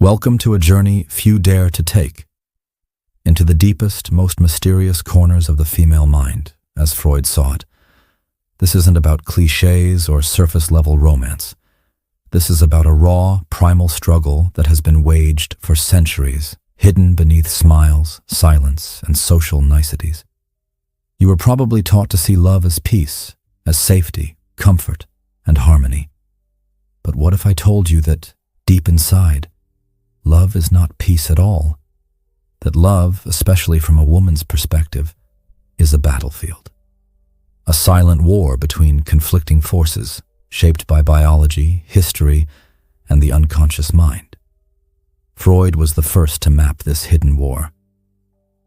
Welcome to a journey few dare to take, into the deepest, most mysterious corners of the female mind, as Freud saw it. This isn't about cliches or surface-level romance. This is about a raw, primal struggle that has been waged for centuries, hidden beneath smiles, silence, and social niceties. You were probably taught to see love as peace, as safety, comfort, and harmony. But what if I told you that, deep inside, love is not peace at all? That love, especially from a woman's perspective, is a battlefield. A silent war between conflicting forces, shaped by biology, history, and the unconscious mind. Freud was the first to map this hidden war.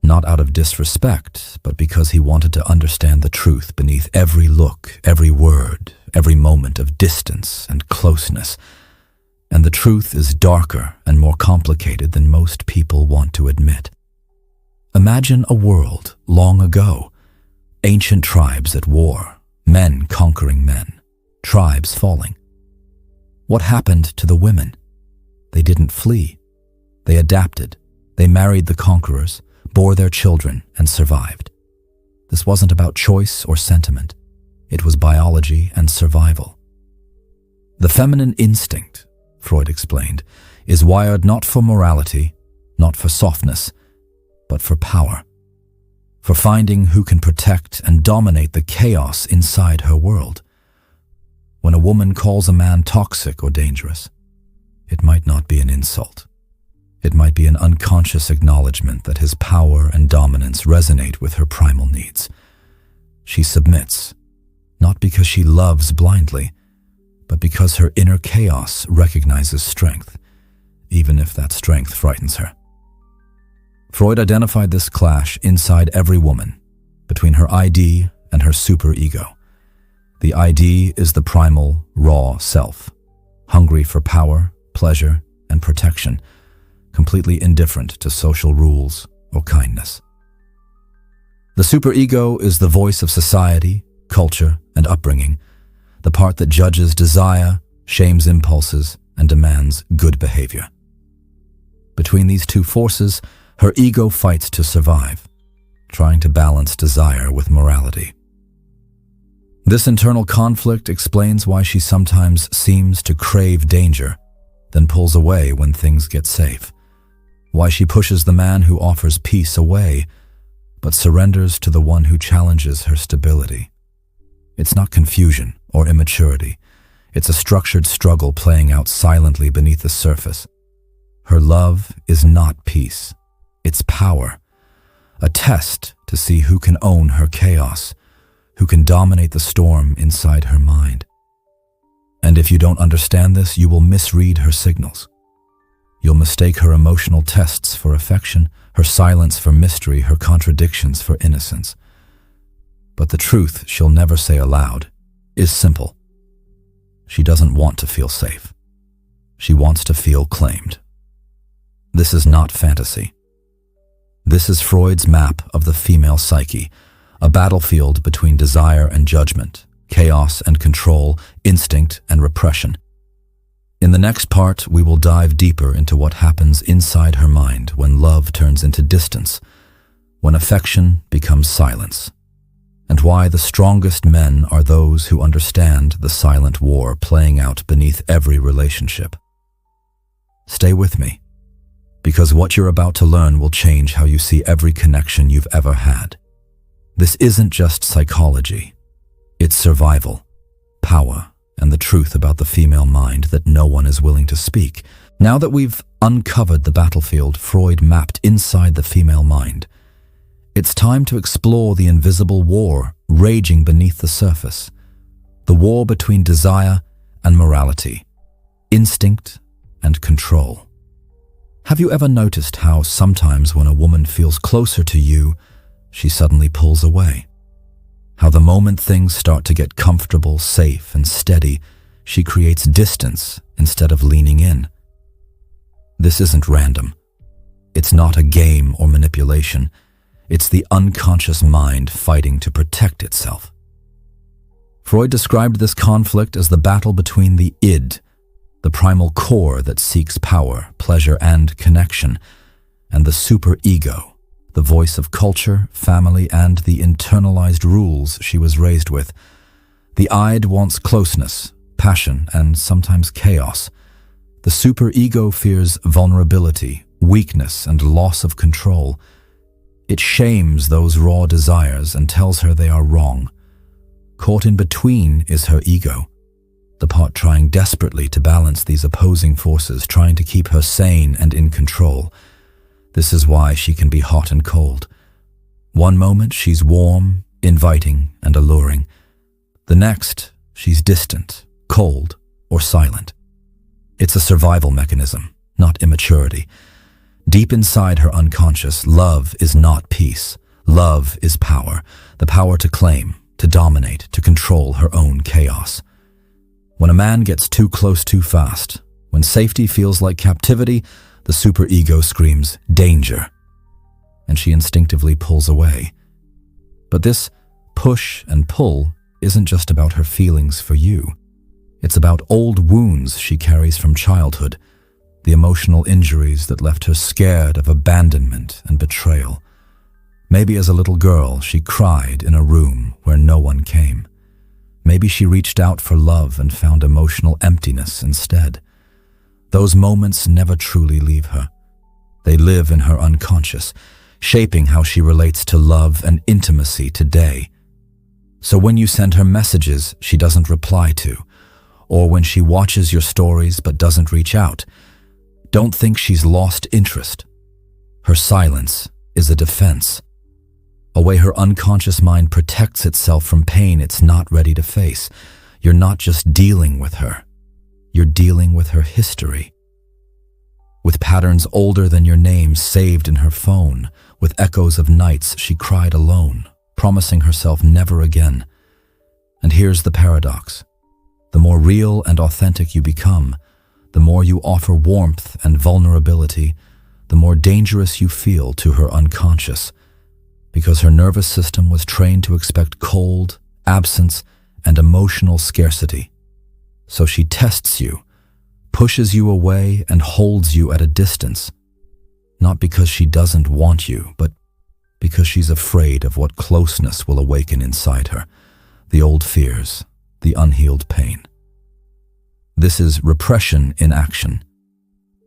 Not out of disrespect, but because he wanted to understand the truth beneath every look, every word, every moment of distance and closeness. And the truth is darker and more complicated than most people want to admit. Imagine a world long ago, ancient tribes at war, men conquering men, tribes falling. What happened to the women? They didn't flee. They adapted. They married the conquerors, bore their children, and survived. This wasn't about choice or sentiment. It was biology and survival. The feminine instinct, Freud explained, is wired not for morality, not for softness, but for power, for finding who can protect and dominate the chaos inside her world. When a woman calls a man toxic or dangerous, it might not be an insult. It might be an unconscious acknowledgement that his power and dominance resonate with her primal needs. She submits, not because she loves blindly, but because her inner chaos recognizes strength, even if that strength frightens her. Freud identified this clash inside every woman, between her ID and her superego. The ID is the primal, raw self, hungry for power, pleasure, and protection, completely indifferent to social rules or kindness. The superego is the voice of society, culture, and upbringing, the part that judges desire, shames impulses, and demands good behavior. Between these two forces, her ego fights to survive, trying to balance desire with morality. This internal conflict explains why she sometimes seems to crave danger, then pulls away when things get safe. Why she pushes the man who offers peace away, but surrenders to the one who challenges her stability. It's not confusion or immaturity. It's a structured struggle playing out silently beneath the surface. Her love is not peace. It's power. A test to see who can own her chaos, who can dominate the storm inside her mind. And if you don't understand this, you will misread her signals. You'll mistake her emotional tests for affection, her silence for mystery, her contradictions for innocence. But the truth she'll never say aloud is simple. She doesn't want to feel safe. She wants to feel claimed. This is not fantasy. This is Freud's map of the female psyche, a battlefield between desire and judgment, chaos and control, instinct and repression. In the next part, we will dive deeper into what happens inside her mind when love turns into distance, when affection becomes silence, and why the strongest men are those who understand the silent war playing out beneath every relationship. Stay with me, because what you're about to learn will change how you see every connection you've ever had. This isn't just psychology. It's survival, power, and the truth about the female mind that no one is willing to speak. Now that we've uncovered the battlefield Freud mapped inside the female mind, it's time to explore the invisible war raging beneath the surface, the war between desire and morality, instinct and control. Have you ever noticed how sometimes when a woman feels closer to you, she suddenly pulls away? How the moment things start to get comfortable, safe, and steady, she creates distance instead of leaning in. This isn't random. It's not a game or manipulation. It's the unconscious mind fighting to protect itself. Freud described this conflict as the battle between the id, the the primal core that seeks power, pleasure, and connection, and the superego, the voice of culture, family, and the internalized rules she was raised with. The id wants closeness, passion, and sometimes chaos. The superego fears vulnerability, weakness, and loss of control. It shames those raw desires and tells her they are wrong. Caught in between is her ego, the part trying desperately to balance these opposing forces, trying to keep her sane and in control. This is why she can be hot and cold. One moment she's warm, inviting, and alluring. The next, she's distant, cold, or silent. It's a survival mechanism, not immaturity. Deep inside her unconscious, love is not peace. Love is power, the power to claim, to dominate, to control her own chaos. When a man gets too close too fast, when safety feels like captivity, the superego screams, danger, and she instinctively pulls away. But this push and pull isn't just about her feelings for you. It's about old wounds she carries from childhood, the emotional injuries that left her scared of abandonment and betrayal. Maybe as a little girl, she cried in a room where no one came. Maybe she reached out for love and found emotional emptiness instead. Those moments never truly leave her. They live in her unconscious, shaping how she relates to love and intimacy today. So when you send her messages she doesn't reply to, or when she watches your stories but doesn't reach out, don't think she's lost interest. Her silence is a defense, a way her unconscious mind protects itself from pain it's not ready to face. You're not just dealing with her, you're dealing with her history. With patterns older than your name saved in her phone, with echoes of nights she cried alone, promising herself never again. And here's the paradox. The more real and authentic you become, the more you offer warmth and vulnerability, the more dangerous you feel to her unconscious, because her nervous system was trained to expect cold, absence, and emotional scarcity. So she tests you, pushes you away, and holds you at a distance, not because she doesn't want you, but because she's afraid of what closeness will awaken inside her, the old fears, the unhealed pain. This is repression in action,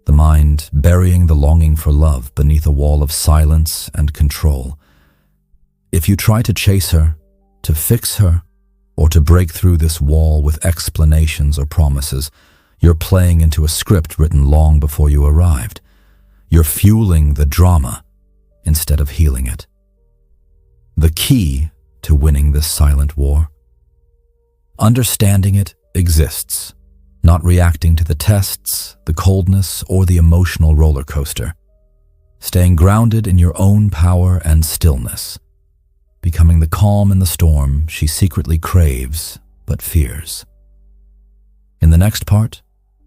the mind burying the longing for love beneath a wall of silence and control. If you try to chase her, to fix her, or to break through this wall with explanations or promises, you're playing into a script written long before you arrived. You're fueling the drama instead of healing it. The key to winning this silent war? Understanding it exists, not reacting to the tests, the coldness, or the emotional roller coaster. Staying grounded in your own power and stillness, becoming the calm in the storm she secretly craves but fears. In the next part,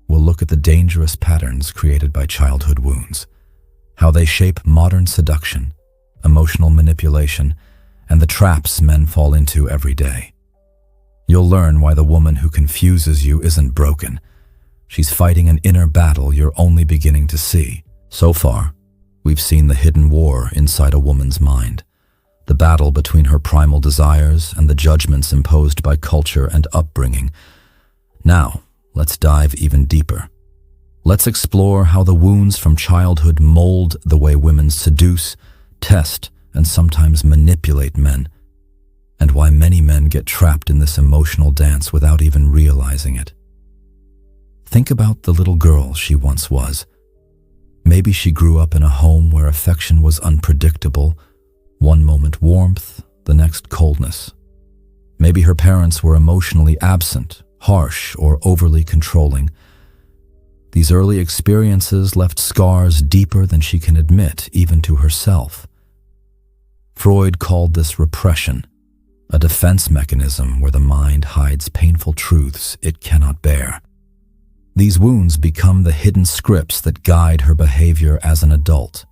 we'll look at the dangerous patterns created by childhood wounds, how they shape modern seduction, emotional manipulation, and the traps men fall into every day. You'll learn why the woman who confuses you isn't broken. She's fighting an inner battle you're only beginning to see. So far, we've seen the hidden war inside a woman's mind, the battle between her primal desires and the judgments imposed by culture and upbringing. Now, let's dive even deeper. Let's explore how the wounds from childhood mold the way women seduce, test, and sometimes manipulate men, and why many men get trapped in this emotional dance without even realizing it. Think about the little girl she once was. Maybe she grew up in a home where affection was unpredictable, one moment warmth, the next coldness. Maybe her parents were emotionally absent, harsh, or overly controlling. These early experiences left scars deeper than she can admit, even to herself. Freud called this repression, a defense mechanism where the mind hides painful truths it cannot bear. These wounds become the hidden scripts that guide her behavior as an adult.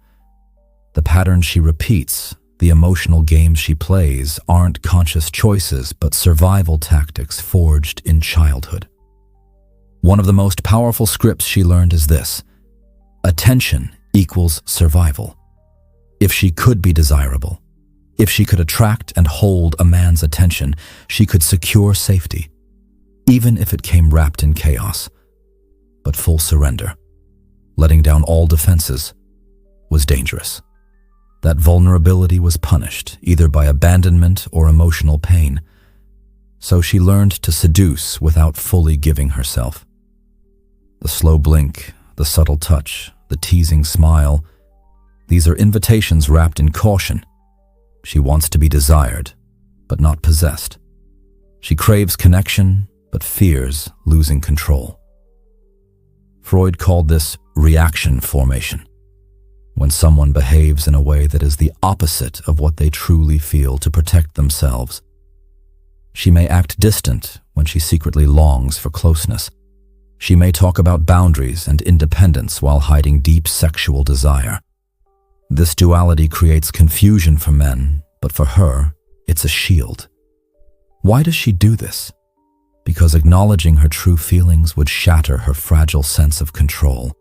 The patterns she repeats, the emotional games she plays, aren't conscious choices but survival tactics forged in childhood. One of the most powerful scripts she learned is this: attention equals survival. If she could be desirable, if she could attract and hold a man's attention, she could secure safety, even if it came wrapped in chaos. But full surrender, letting down all defenses, was dangerous. That vulnerability was punished, either by abandonment or emotional pain. So she learned to seduce without fully giving herself. The slow blink, the subtle touch, the teasing smile, these are invitations wrapped in caution. She wants to be desired, but not possessed. She craves connection, but fears losing control. Freud called this reaction formation, when someone behaves in a way that is the opposite of what they truly feel to protect themselves. She may act distant when she secretly longs for closeness. She may talk about boundaries and independence while hiding deep sexual desire. This duality creates confusion for men, but for her, it's a shield. Why does she do this? Because acknowledging her true feelings would shatter her fragile sense of control.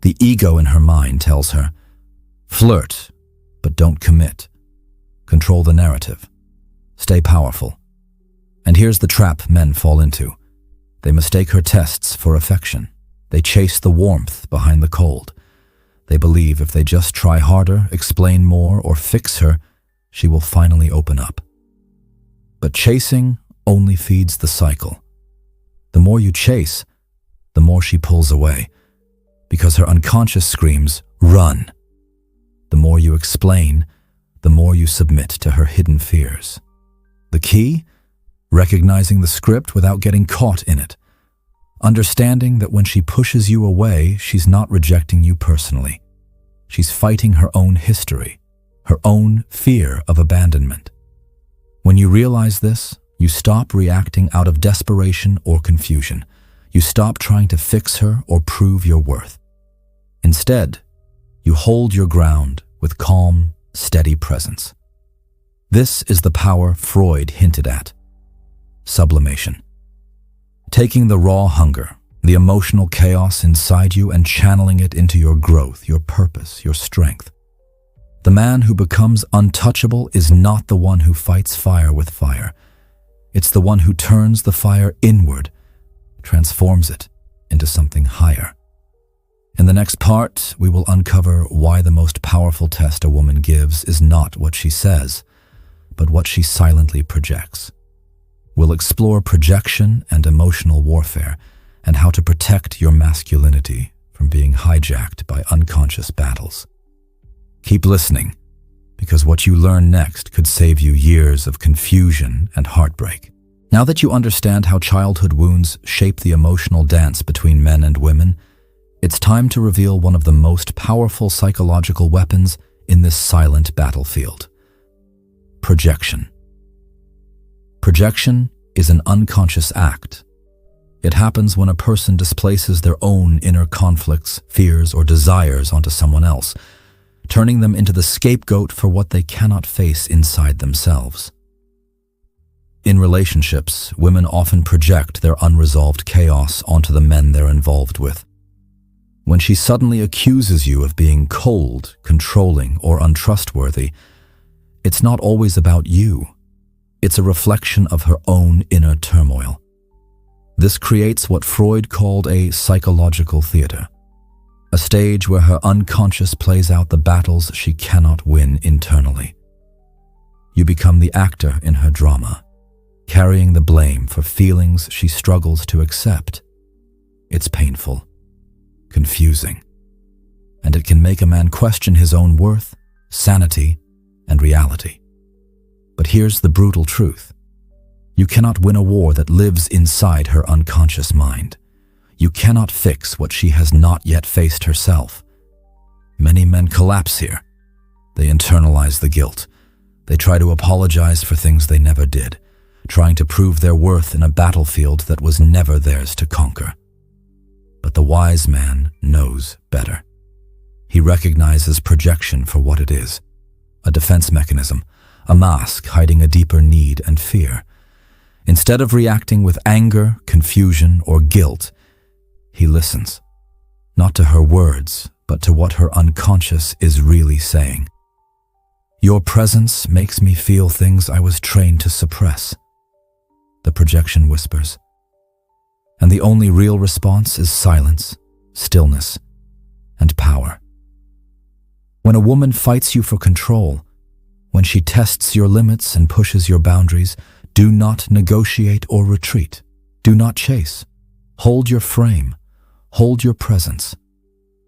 The ego in her mind tells her, flirt, but don't commit. Control the narrative. Stay powerful. And here's the trap men fall into. They mistake her tests for affection. They chase the warmth behind the cold. They believe if they just try harder, explain more, or fix her, she will finally open up. But chasing only feeds the cycle. The more you chase, the more she pulls away, because her unconscious screams, run. The more you explain, the more you submit to her hidden fears. The key? Recognizing the script without getting caught in it. Understanding that when she pushes you away, she's not rejecting you personally. She's fighting her own history, her own fear of abandonment. When you realize this, you stop reacting out of desperation or confusion. You stop trying to fix her or prove your worth. Instead, you hold your ground with calm, steady presence. This is the power Freud hinted at. Sublimation. Taking the raw hunger, the emotional chaos inside you, and channeling it into your growth, your purpose, your strength. The man who becomes untouchable is not the one who fights fire with fire. It's the one who turns the fire inward, transforms it into something higher. In the next part, we will uncover why the most powerful test a woman gives is not what she says, but what she silently projects. We'll explore projection and emotional warfare, and how to protect your masculinity from being hijacked by unconscious battles. Keep listening, because what you learn next could save you years of confusion and heartbreak. Now that you understand how childhood wounds shape the emotional dance between men and women, it's time to reveal one of the most powerful psychological weapons in this silent battlefield: projection. Projection is an unconscious act. It happens when a person displaces their own inner conflicts, fears, or desires onto someone else, turning them into the scapegoat for what they cannot face inside themselves. In relationships, women often project their unresolved chaos onto the men they're involved with. When she suddenly accuses you of being cold, controlling, or untrustworthy, it's not always about you. It's a reflection of her own inner turmoil. This creates what Freud called a psychological theater, a stage where her unconscious plays out the battles she cannot win internally. You become the actor in her drama, carrying the blame for feelings she struggles to accept. It's painful, confusing, and it can make a man question his own worth, sanity, and reality. But here's the brutal truth. You cannot win a war that lives inside her unconscious mind. You cannot fix what she has not yet faced herself. Many men collapse here. They internalize the guilt. They try to apologize for things they never did, trying to prove their worth in a battlefield that was never theirs to conquer. But the wise man knows better. He recognizes projection for what it is: a defense mechanism, a mask hiding a deeper need and fear. Instead of reacting with anger, confusion, or guilt, he listens, not to her words, but to what her unconscious is really saying. Your presence makes me feel things I was trained to suppress, the projection whispers. And the only real response is silence, stillness, and power. When a woman fights you for control, when she tests your limits and pushes your boundaries, do not negotiate or retreat. Do not chase. Hold your frame. Hold your presence.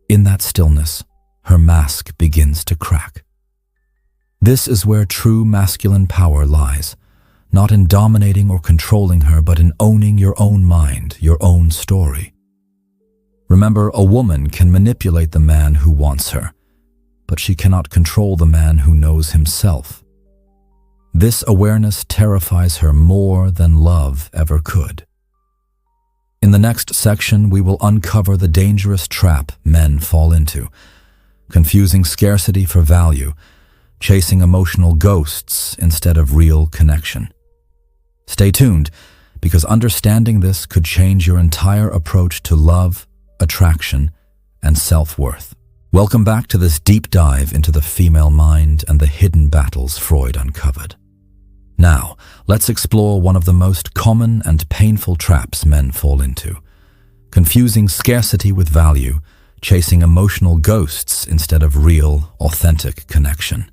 In that stillness, her mask begins to crack. This is where true masculine power lies, not in dominating or controlling her, but in owning your own mind, your own story. Remember, a woman can manipulate the man who wants her, but she cannot control the man who knows himself. This awareness terrifies her more than love ever could. In the next section, we will uncover the dangerous trap men fall into, confusing scarcity for value, chasing emotional ghosts instead of real connection. Stay tuned, because understanding this could change your entire approach to love, attraction, and self-worth. Welcome back to this deep dive into the female mind and the hidden battles Freud uncovered. Now, let's explore one of the most common and painful traps men fall into, confusing scarcity with value, chasing emotional ghosts instead of real, authentic connection.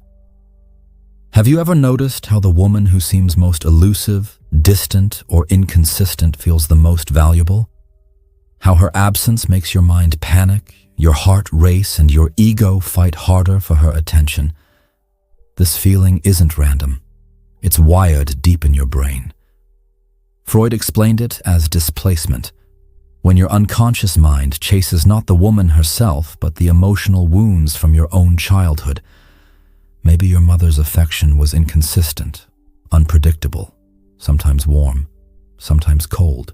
Have you ever noticed how the woman who seems most elusive, distant, or inconsistent feels the most valuable? How her absence makes your mind panic, your heart race, and your ego fight harder for her attention? This feeling isn't random. It's wired deep in your brain. Freud explained it as displacement, when your unconscious mind chases not the woman herself, but the emotional wounds from your own childhood. Maybe your mother's affection was inconsistent, unpredictable, sometimes warm, sometimes cold.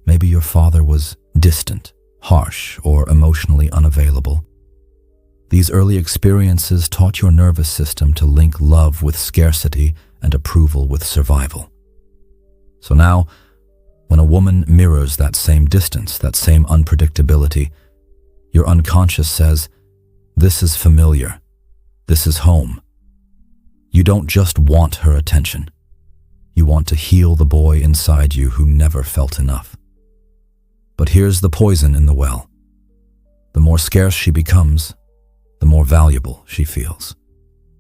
Maybe your father was distant, harsh, or emotionally unavailable. These early experiences taught your nervous system to link love with scarcity and approval with survival. So now, when a woman mirrors that same distance, that same unpredictability, your unconscious says, "This is familiar. This is home." You don't just want her attention. You want to heal the boy inside you who never felt enough. But here's the poison in the well. The more scarce she becomes, the more valuable she feels.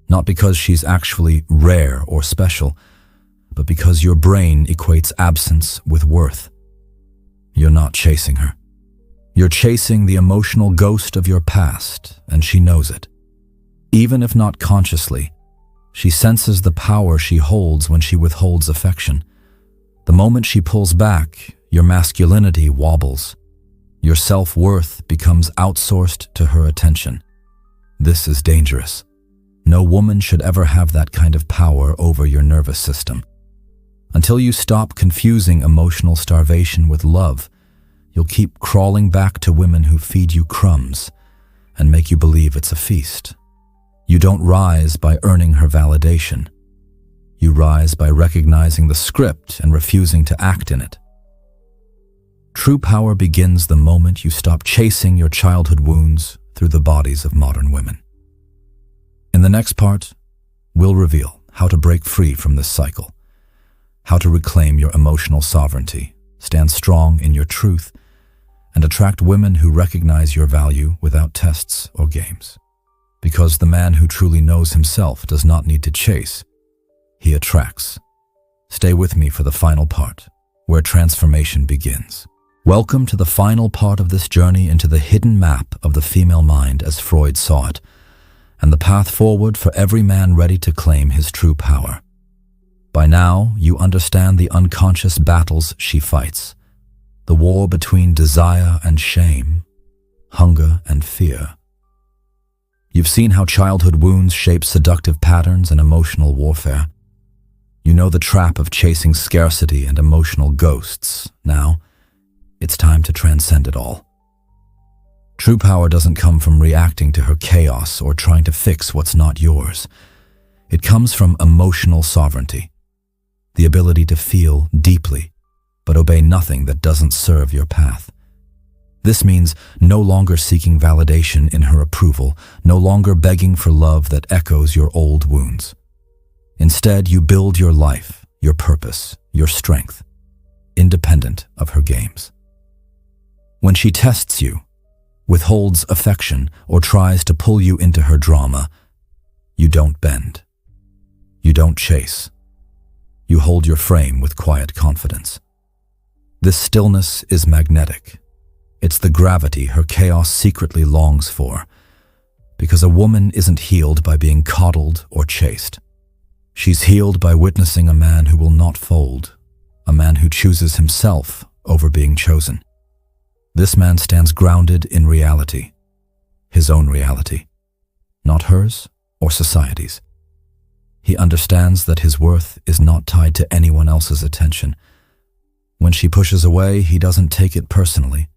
Not because she's actually rare or special, but because your brain equates absence with worth. You're not chasing her. You're chasing the emotional ghost of your past, and she knows it. Even if not consciously, she senses the power she holds when she withholds affection. The moment she pulls back, your masculinity wobbles. Your self-worth becomes outsourced to her attention. This is dangerous. No woman should ever have that kind of power over your nervous system. Until you stop confusing emotional starvation with love, you'll keep crawling back to women who feed you crumbs and make you believe it's a feast. You don't rise by earning her validation. You rise by recognizing the script and refusing to act in it. True power begins the moment you stop chasing your childhood wounds through the bodies of modern women. In the next part, we'll reveal how to break free from this cycle, how to reclaim your emotional sovereignty, stand strong in your truth, and attract women who recognize your value without tests or games. Because the man who truly knows himself does not need to chase, he attracts. Stay with me for the final part, where transformation begins. Welcome to the final part of this journey into the hidden map of the female mind as Freud saw it, and the path forward for every man ready to claim his true power. By now, you understand the unconscious battles she fights, the war between desire and shame, hunger and fear. You've seen how childhood wounds shape seductive patterns and emotional warfare. You know the trap of chasing scarcity and emotional ghosts. Now, it's time to transcend it all. True power doesn't come from reacting to her chaos or trying to fix what's not yours. It comes from emotional sovereignty, the ability to feel deeply, but obey nothing that doesn't serve your path. This means no longer seeking validation in her approval, no longer begging for love that echoes your old wounds. Instead, you build your life, your purpose, your strength, independent of her games. When she tests you, withholds affection, or tries to pull you into her drama, you don't bend. You don't chase. You hold your frame with quiet confidence. This stillness is magnetic. It's the gravity her chaos secretly longs for, because a woman isn't healed by being coddled or chased. She's healed by witnessing a man who will not fold, a man who chooses himself over being chosen. This man stands grounded in reality, his own reality, not hers or society's. He understands that his worth is not tied to anyone else's attention. When she pushes away, he doesn't take it personally.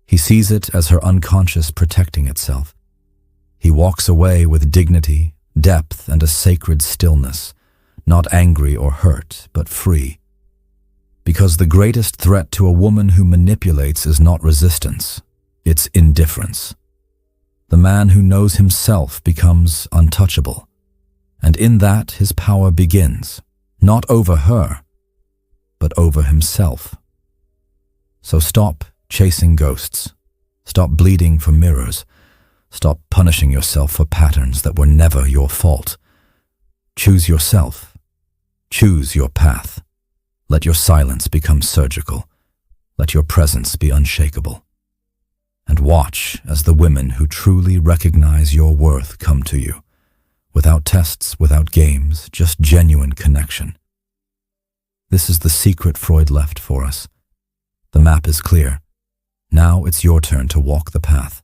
He sees it as her unconscious protecting itself. He walks away with dignity, depth, and a sacred stillness, not angry or hurt, but free. Because the greatest threat to a woman who manipulates is not resistance, it's indifference. The man who knows himself becomes untouchable, and in that his power begins, not over her, but over himself. So stop chasing ghosts. Stop bleeding for mirrors. Stop punishing yourself for patterns that were never your fault. Choose yourself. Choose your path. Let your silence become surgical. Let your presence be unshakable. And watch as the women who truly recognize your worth come to you. Without tests, without games, just genuine connection. This is the secret Freud left for us. The map is clear. Now it's your turn to walk the path.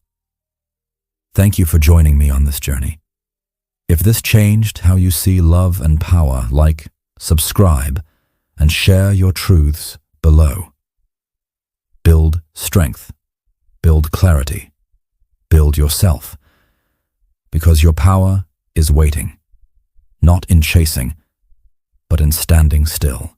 Thank you for joining me on this journey. If this changed how you see love and power, like, subscribe, and share your truths below. Build strength. Build clarity. Build yourself. Because your power is waiting, not in chasing, but in standing still.